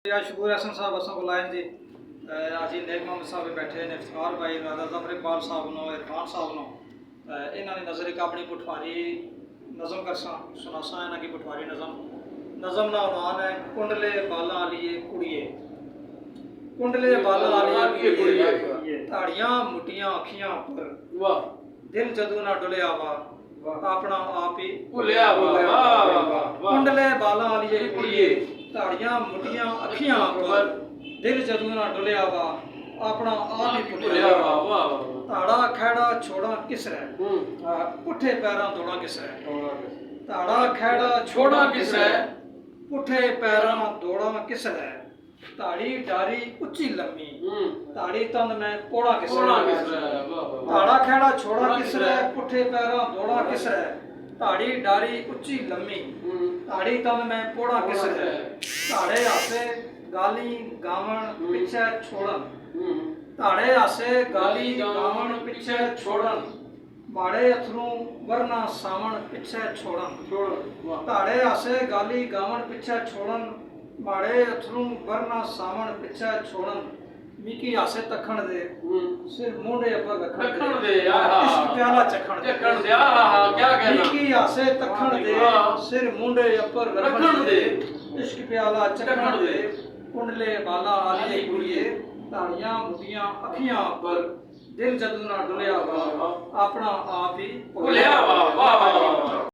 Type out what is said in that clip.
शबूर हसन साहब असा बुलाए जी आज नेक मोहम्मद साहब बैठे ने इफ्तार भाई राजा जफर इकबाल साहब नो इरफान साहब नो इन्होंने नज़र एक अपनी पटवारी नज़म करसा सुनासा इन्हों की पटवारी नज़म ना उन्वान है कुंडले बाला आलिए कुड़िए कुंडले बाला आलिए कुड़िए ताड़ियां मुटियां अखियां पर वाह दिल जदू ना डुलिया वा अपना आप ही भुलिया वा कुंडले बाला आलिए कुड़िए ताड़ियां मुटियां अखियां पर दिल जदू ना डुलिया वा अपना आप ही भुलिया वा ताड़ा खैड़ा छोड़ा किस रह पुठे पैरां दौड़ा किस रह ताड़ा खैड़ा छोड़ा किस रह पुठे पैरां दौड़ा किस रह ताड़ी डारी उच्ची लम्मी ताड़ी तन में पोड़ा किस रह ताड़ा खैड़ा छोड़ा किस रह पुठे पैरां दौड़ा किस रह ताड़ी डारी उच्ची लम्मी ताड़ी तन में पोड़ा किस रह ताड़े आसे गाली गावण पिछे छोड़न ताड़े आसे गाली गावण पिछे छोड़न माड़े अथरू वरना सावण पिछे छोड़न ताड़े आसे गाली गावण पिछे छोड़न माड़े अथरू वरना सावण पिछे छोड़न मिकी आसे तखण दे सिर मुंडे पर रखण दे इश्क प्याला चखण दे क्या कहना मिकी आसे तखण दे सिर मुंडे पर रखण दे इश्क प्याला चखण दे कुंडले बाला आलिए कुड़िए ताड़ियां मुटियां अखियां पर दिल जदू ना डुलिया वा अपना आप ही भुलिया वा वाह वाह